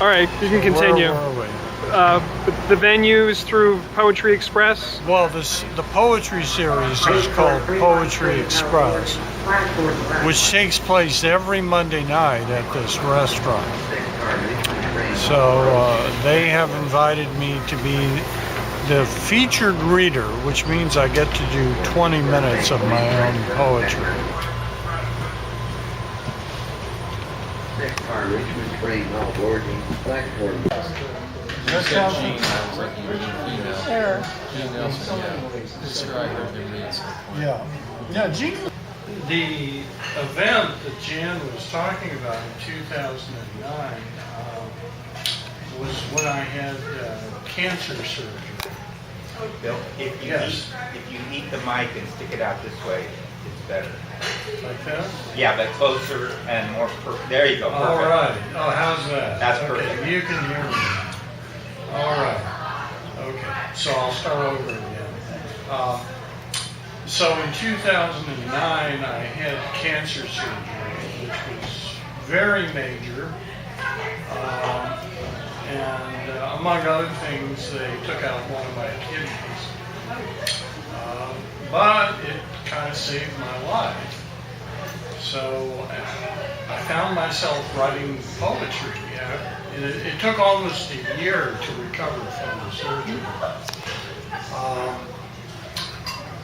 All right, you can continue. Where were we? The venue is through Poetry Express. Well, the poetry series is called Poetry Express, which takes place every Monday night at this restaurant. So they have invited me to be the featured reader, which means I get to do 20 minutes of my own poetry. Richmond train, all boarding, platform. You said Jean, I was like, you mean female. Error. Jean Nelson, yeah. Sure, I heard him read some point. Yeah, Gene. The event that Jan was talking about in 2009 was when I had cancer surgery. Bill, if you eat the mic and stick it out this way, it's better. Like that? Yeah, but closer and more perfect. There you go. Perfect. All right. Oh, how's that? That's okay, perfect. You can hear me. All right. Okay. So I'll start over again. So in 2009, I had cancer surgery, which was very major. And among other things, they took out one of my kidneys. But it kind of saved my life. So I found myself writing poetry. It took almost a year to recover from the surgery.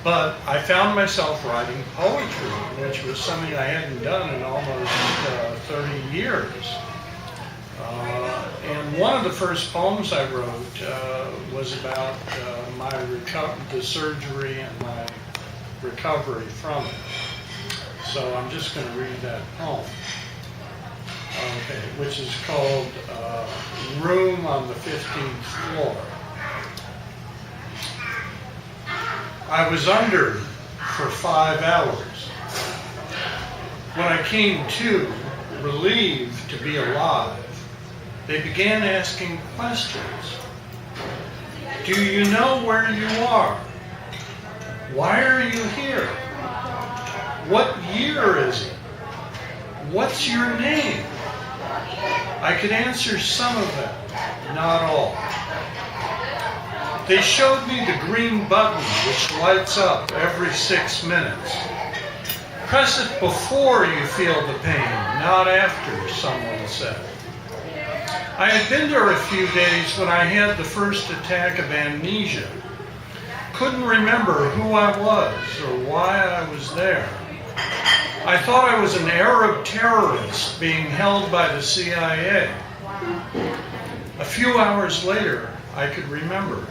But I found myself writing poetry, which was something I hadn't done in almost 30 years. And one of the first poems I wrote was about the surgery and my recovery from it. So I'm just going to read that poem, okay, which is called Room on the 15th Floor. I was under for 5 hours. When I came to, relieved to be alive, they began asking questions. Do you know where you are? Why are you here? What year is it? What's your name? I could answer some of them, not all. They showed me the green button which lights up every 6 minutes. Press it before you feel the pain, not after, someone said. I had been there a few days when I had the first attack of amnesia. Couldn't remember who I was or why I was there. I thought I was an Arab terrorist being held by the CIA. A few hours later, I could remember.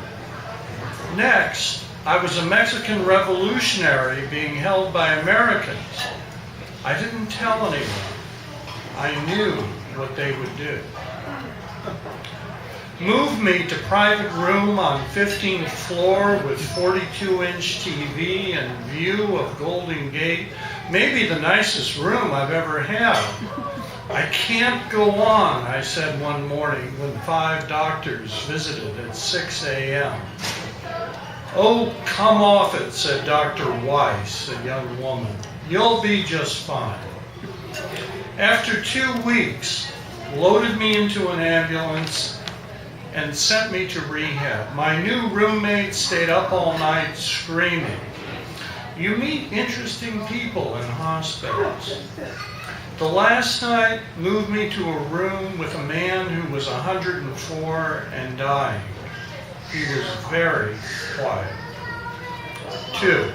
Next, I was a Mexican revolutionary being held by Americans. I didn't tell anyone. I knew what they would do. Move me to private room on 15th floor with 42-inch TV and view of Golden Gate. Maybe the nicest room I've ever had. I can't go on, I said one morning when 5 doctors visited at 6 a.m. Oh, come off it, said Dr. Weiss, a young woman. You'll be just fine. After 2 weeks, loaded me into an ambulance and sent me to rehab. My new roommate stayed up all night screaming. You meet interesting people in hospitals. The last night moved me to a room with a man who was 104 and dying. He was very quiet. 2.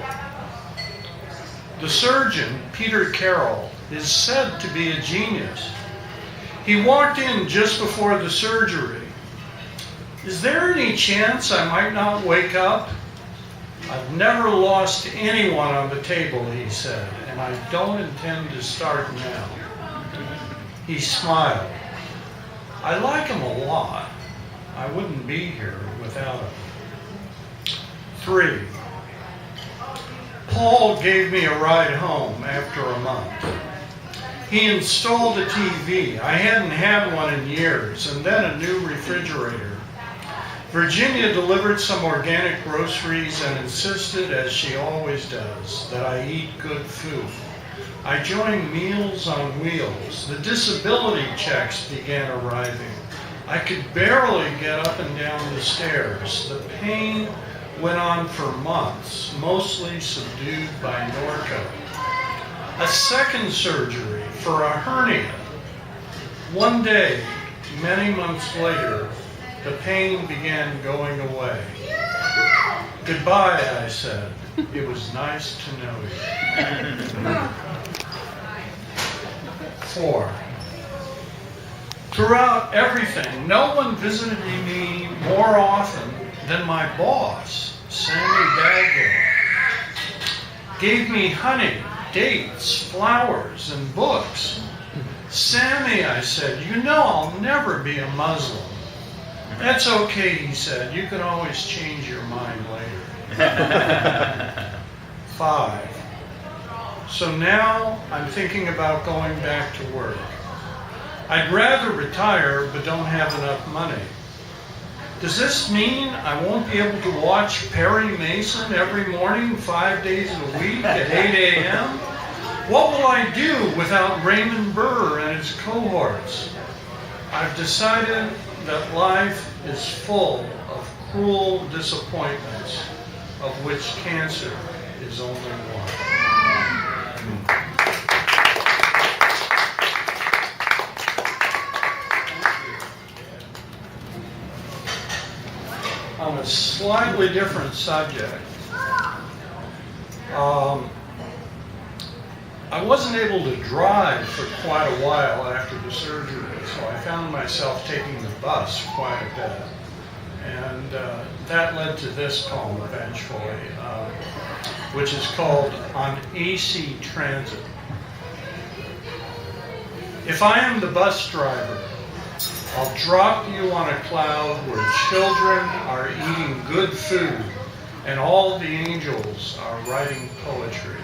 The surgeon, Peter Carroll, is said to be a genius. He walked in just before the surgery. Is there any chance I might not wake up? I've never lost anyone on the table, he said, and I don't intend to start now. He smiled. I like him a lot. I wouldn't be here without him. 3. Paul gave me a ride home after a month. He installed a TV. I hadn't had one in years, and then a new refrigerator. Virginia delivered some organic groceries and insisted, as she always does, that I eat good food. I joined Meals on Wheels. The disability checks began arriving. I could barely get up and down the stairs. The pain went on for months, mostly subdued by Norco. A second surgery for a hernia. One day, many months later, the pain began going away. Goodbye, I said. It was nice to know you. 4. Throughout everything, no one visited me more often than my boss, Sammy Bagwell. Gave me honey, dates, flowers, and books. Sammy, I said, you know I'll never be a Muslim. That's okay, he said. You can always change your mind later. 5. So now I'm thinking about going back to work. I'd rather retire, but don't have enough money. Does this mean I won't be able to watch Perry Mason every morning, 5 days a week at 8 a.m.? What will I do without Raymond Burr and his cohorts? I've decided that life is full of cruel disappointments, of which cancer is only one. On a slightly different subject, I wasn't able to drive for quite a while after the surgery, so I found myself taking the bus quite a bit. And that led to this poem eventually, which is called On AC Transit. If I am the bus driver, I'll drop you on a cloud where children are eating good food and all the angels are writing poetry.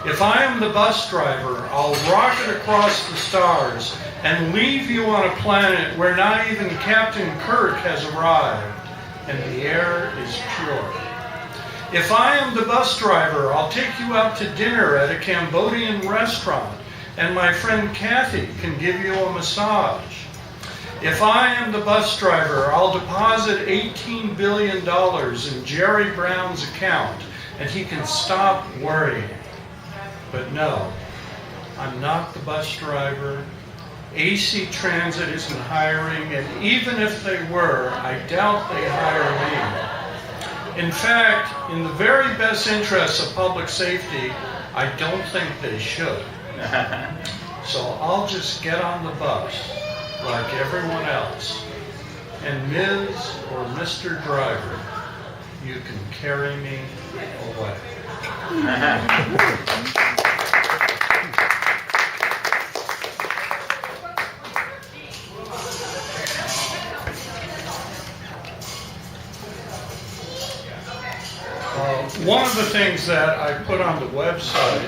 If I am the bus driver, I'll rocket across the stars and leave you on a planet where not even Captain Kirk has arrived and the air is pure. If I am the bus driver, I'll take you out to dinner at a Cambodian restaurant and my friend Kathy can give you a massage. If I am the bus driver, I'll deposit $18 billion in Jerry Brown's account and he can stop worrying. But no, I'm not the bus driver. AC Transit isn't hiring, and even if they were, I doubt they hire me. In fact, in the very best interests of public safety, I don't think they should. So I'll just get on the bus like everyone else. And Ms. or Mr. Driver, you can carry me away. One of the things that I put on the website,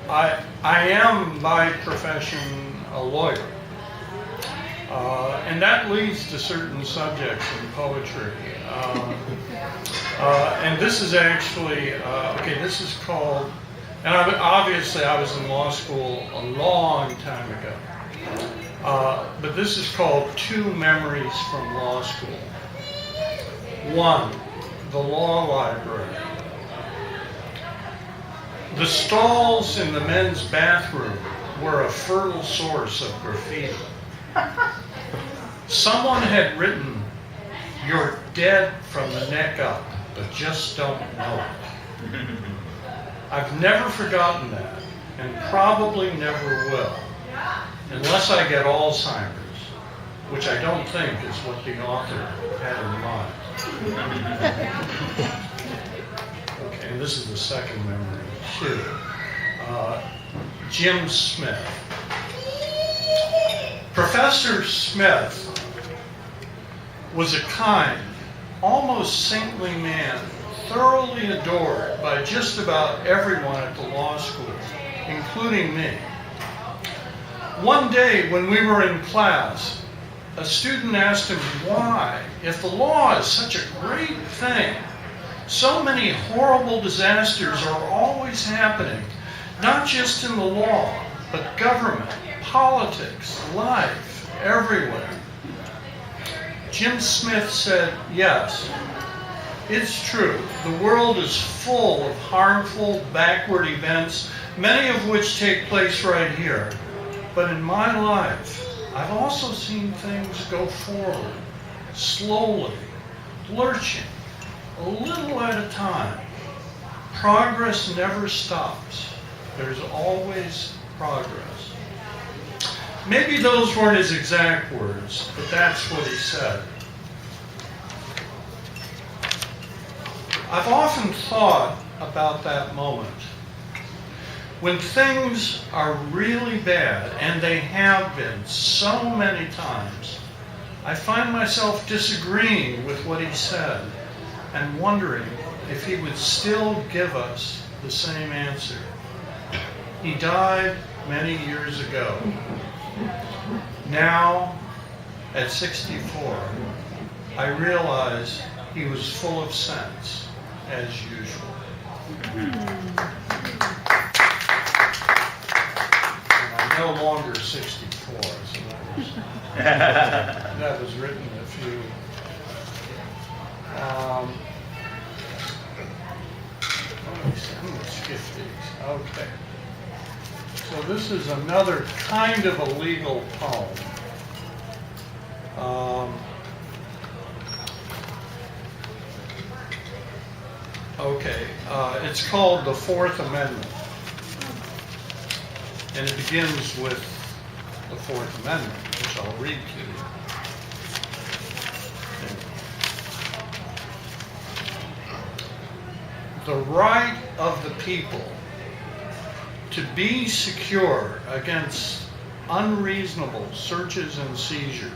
I am by profession a lawyer, and that leads to certain subjects in poetry. And this is actually, this is called, and obviously I was in law school a long time ago, but this is called Two Memories from Law School. 1, the law library. The stalls in the men's bathroom were a fertile source of graffiti. Someone had written, "You're dead from the neck up, but just don't know it." I've never forgotten that, and probably never will, unless I get Alzheimer's, which I don't think is what the author had in mind. Okay, and this is the second memory, too. Jim Smith. Professor Smith was a kind, almost saintly man, thoroughly adored by just about everyone at the law school, including me. One day when we were in class, a student asked him why, if the law is such a great thing, so many horrible disasters are always happening, not just in the law, but government, politics, life, everywhere. Jim Smith said, yes, it's true. The world is full of harmful, backward events, many of which take place right here. But in my life, I've also seen things go forward, slowly, lurching, a little at a time. Progress never stops. There's always progress. Maybe those weren't his exact words, but that's what he said. I've often thought about that moment. When things are really bad, and they have been so many times, I find myself disagreeing with what he said and wondering if he would still give us the same answer. He died many years ago. Now, at 64, I realize he was full of sense, as usual. No longer 64, so that was written a few. In the 50s. Okay. So this is another kind of a legal poem. Okay, it's called The Fourth Amendment. And it begins with the Fourth Amendment, which I'll read to you. The right of the people to be secure against unreasonable searches and seizures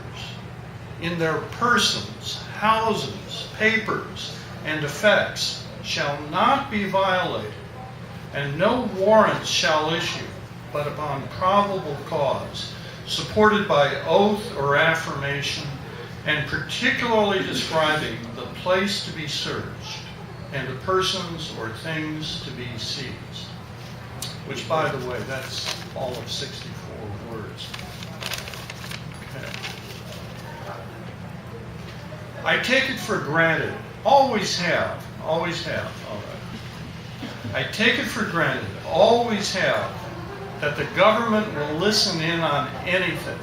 in their persons, houses, papers, and effects shall not be violated, and no warrants shall issue but upon probable cause, supported by oath or affirmation, and particularly describing the place to be searched and the persons or things to be seized. Which, by the way, that's all of 64 words. Okay. I take it for granted, always have, all right. I take it for granted, always have, that the government will listen in on anything,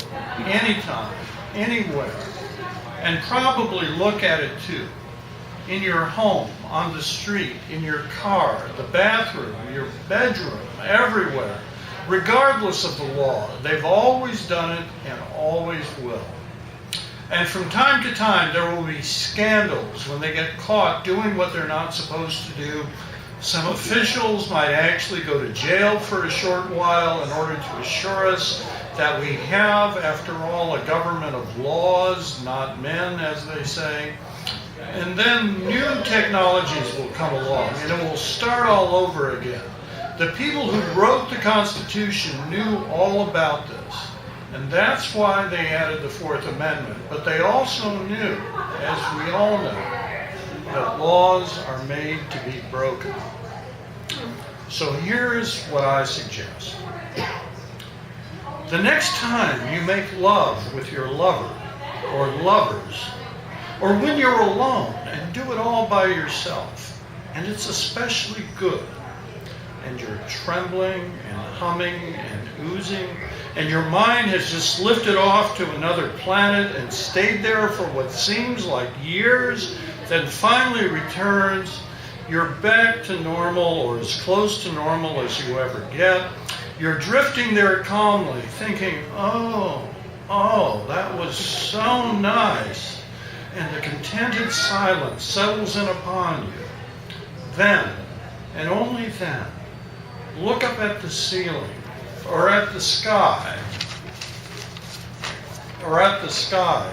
anytime, anywhere, and probably look at it too. In your home, on the street, in your car, the bathroom, your bedroom, everywhere, regardless of the law. They've always done it and always will. And from time to time, there will be scandals when they get caught doing what they're not supposed to do. Some officials might actually go to jail for a short while in order to assure us that we have, after all, a government of laws, not men, as they say. And then new technologies will come along, and it will start all over again. The people who wrote the Constitution knew all about this, and that's why they added the Fourth Amendment. But they also knew, as we all know, that laws are made to be broken. So here's what I suggest. The next time you make love with your lover or lovers, or when you're alone and do it all by yourself, and it's especially good, and you're trembling and humming and oozing, and your mind has just lifted off to another planet and stayed there for what seems like years, then finally returns, you're back to normal or as close to normal as you ever get. You're drifting there calmly, thinking, oh, that was so nice. And the contented silence settles in upon you. Then, and only then, look up at the ceiling, or at the sky,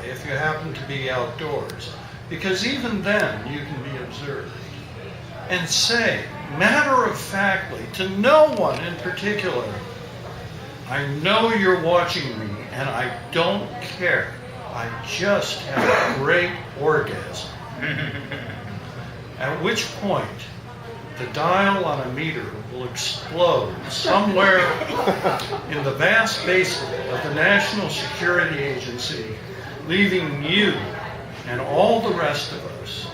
if you happen to be outdoors, because even then you can be observed. And say, matter-of-factly, to no one in particular, I know you're watching me, and I don't care. I just had a great orgasm. At which point, the dial on a meter will explode somewhere in the vast basement of the National Security Agency, leaving you and all the rest of us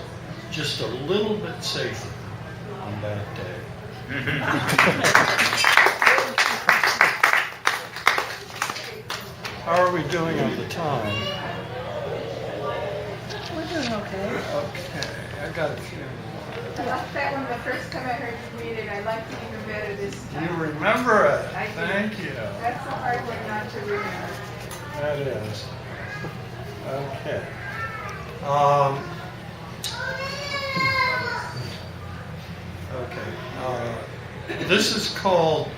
just a little bit safer on that day. How are we doing on the time? We're doing okay. Okay, I got a few. I like that one the first time I heard you read it. I liked it even better this You time. remember it? I do. Thank you. That's a hard one not to remember. That is. Okay. Okay. This is called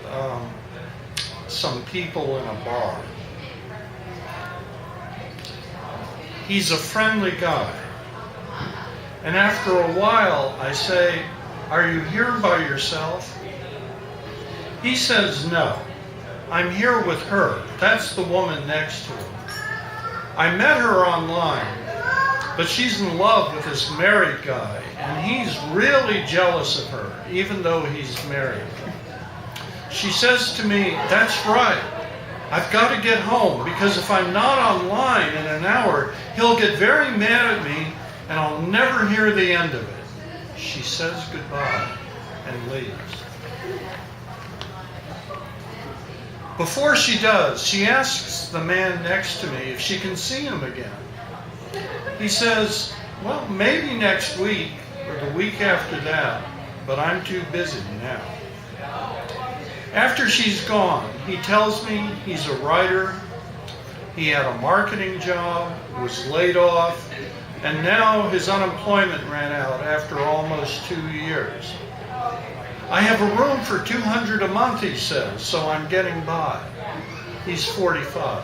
Some People in a Bar. He's a friendly guy. And after a while, I say, "Are you here by yourself?" He says, "No. I'm here with her. That's the woman next to him. I met her online, but she's in love with this married guy, and he's really jealous of her, even though he's married. She says to me, 'That's right. I've got to get home, because if I'm not online in an hour, he'll get very mad at me, and I'll never hear the end of it.' She says goodbye and leaves. Before she does, she asks the man next to me if she can see him again. He says, 'Well, maybe next week or the week after that, but I'm too busy now.' After she's gone, he tells me he's a writer, he had a marketing job, was laid off, and now his unemployment ran out after almost 2 years. I have a room for $200 a month, he says, so I'm getting by. He's 45.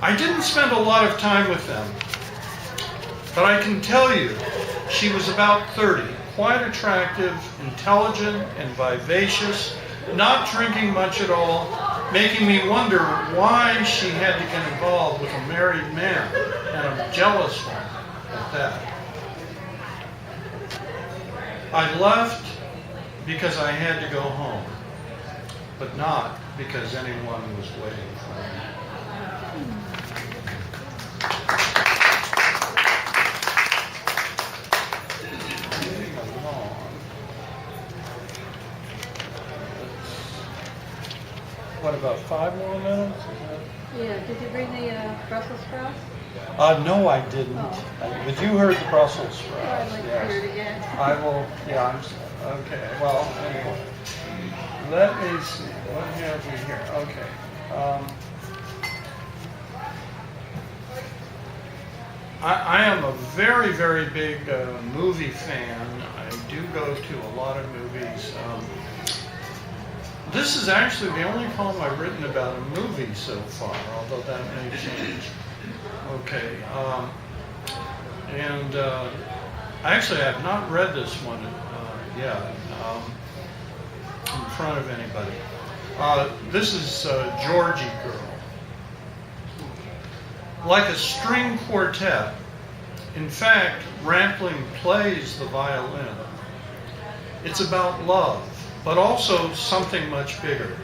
I didn't spend a lot of time with them, but I can tell you she was about 30, quite attractive, intelligent, and vivacious, not drinking much at all, making me wonder why she had to get involved with a married man, and a jealous one at that. I left because I had to go home, but not because anyone was waiting for me. Moving along. What, about 5 more minutes? Yeah, did you bring the Brussels sprouts? No, I didn't. Oh. But you heard the Brussels Oh, sprouts. I'd like to yes. hear it again. I will, okay, well, anyway. Let me see, what have we here? Okay. I am a very, very big movie fan. I do go to a lot of movies. This is actually the only poem I've written about a movie so far, although that may change. Okay. Actually, I have not read this one yet in front of anybody. This is Georgie Girl. Like a string quartet, in fact, Rampling plays the violin. It's about love, but also something much bigger.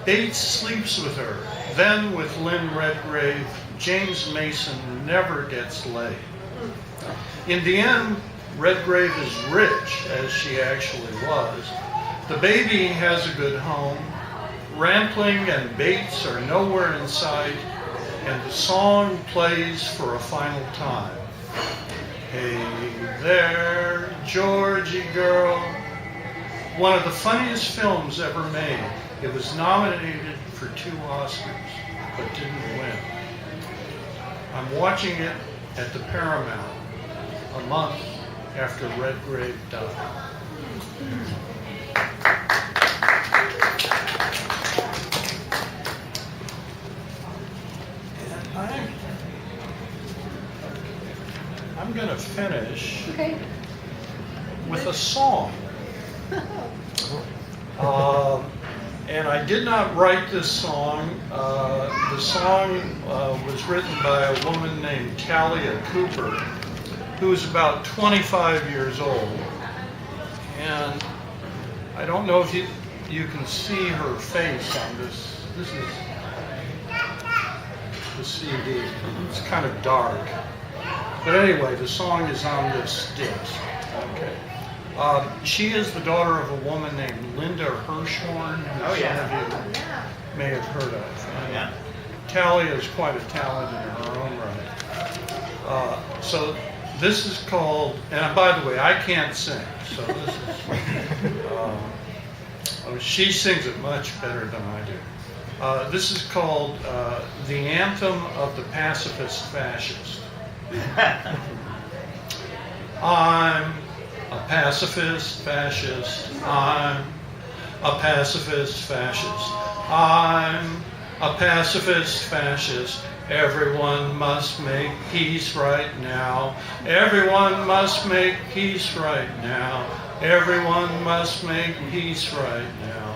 Bates sleeps with her, then with Lynn Redgrave. James Mason never gets laid. In the end, Redgrave is rich, as she actually was. The baby has a good home. Rampling and Bates are nowhere in sight, and the song plays for a final time. Hey there, Georgie Girl. One of the funniest films ever made. It was nominated for 2 Oscars, but didn't win. I'm watching it at the Paramount a month after Redgrave died. And I'm going to finish Okay. with a song. And I did not write this song. The song was written by a woman named Talia Cooper, who is about 25 years old. And I don't know if you can see her face on this. This is the CD. It's kind of dark. But anyway, the song is on this disc. Okay. She is the daughter of a woman named Linda Hirshhorn, who Oh, yeah. some of you may have heard of. And Yeah. Talia is quite a talent in her own right. So this is called, and by the way, I can't sing, so this is, she sings it much better than I do. This is called The Anthem of the Pacifist Fascist. I'm a pacifist fascist. I'm a pacifist fascist. I'm a pacifist fascist. Everyone must make peace right now. Everyone must make peace right now. Everyone must make peace right now.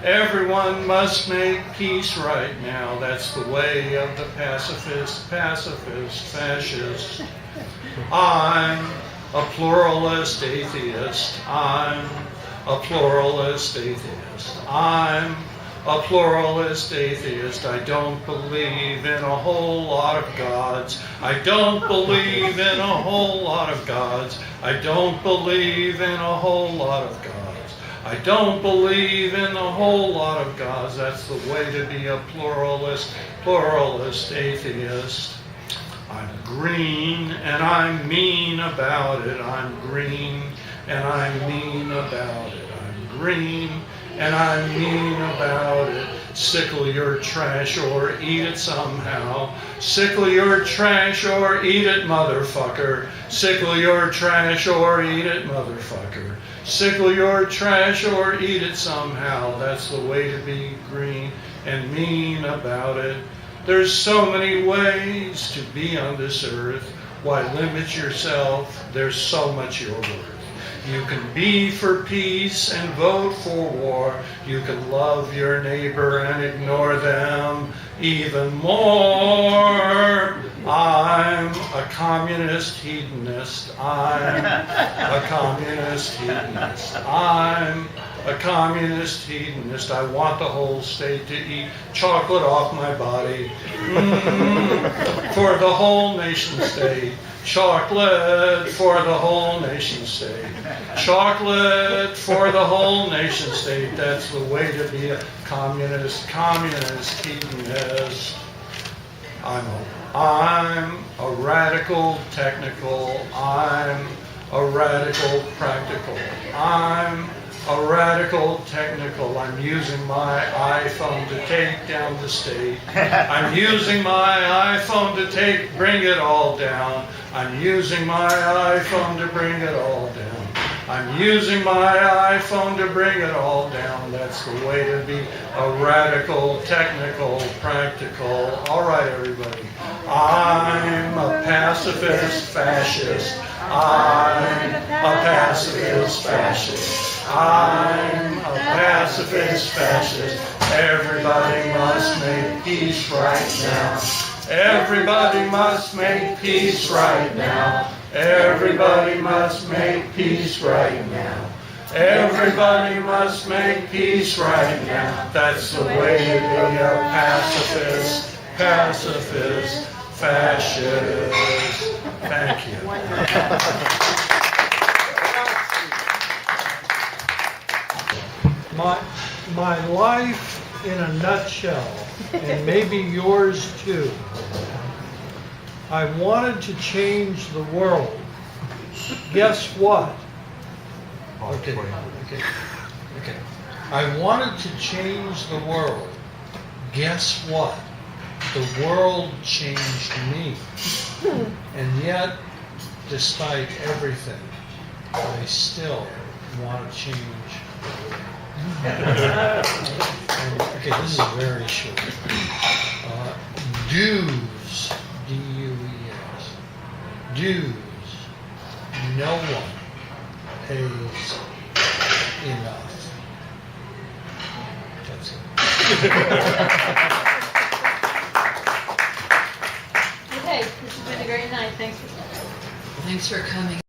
Everyone must make peace right now. That's the way of the pacifist fascist. I'm a pluralist atheist. I'm a pluralist atheist. I'm a pluralist atheist. I don't believe in a whole lot of gods. I don't believe in a whole lot of gods. I don't believe in a whole lot of gods. I don't believe in a whole lot of gods. That's the way to be a pluralist atheist. I'm green and I'm mean about it. I'm green and I'm mean about it. I'm green and I'm mean about it. Sickle your trash or eat it somehow. Sickle your trash or eat it, motherfucker. Sickle your trash or eat it, motherfucker. Sickle your trash or eat it somehow. That's the way to be green and mean about it. There's so many ways to be on this earth. Why limit yourself? There's so much you're worth. You can be for peace and vote for war. You can love your neighbor and ignore them even more. I'm a communist hedonist. I'm a communist hedonist. I'm a communist hedonist. I want the whole state to eat chocolate off my body. For the whole nation state. Chocolate for the whole nation state. Chocolate for the whole nation state. That's the way to be a communist hedonist. I'm a radical technical. I'm a radical practical. I'm a radical technical. I'm using my iPhone to take down the state. I'm using my iPhone to bring it all down. I'm using my iPhone to bring it all down. I'm using my iPhone to bring it all down. That's the way to be a radical, technical, practical. All right, everybody. I'm a pacifist fascist. I'm a pacifist fascist. I'm a pacifist fascist. Everybody must make peace right now. Everybody must make peace right now. Everybody must make peace right now. Everybody must make peace right now. That's the way to be a pacifist fascist. Thank you. My life in a nutshell, and maybe yours too. I wanted to change the world. Guess what? Okay. I wanted to change the world. Guess what? The world changed me. And yet, despite everything, I still want to change the world. Okay, this is very short. Dues, D-U-E-S. Dues. No one pays enough. That's it. Okay, this has been a great night. Thanks for coming.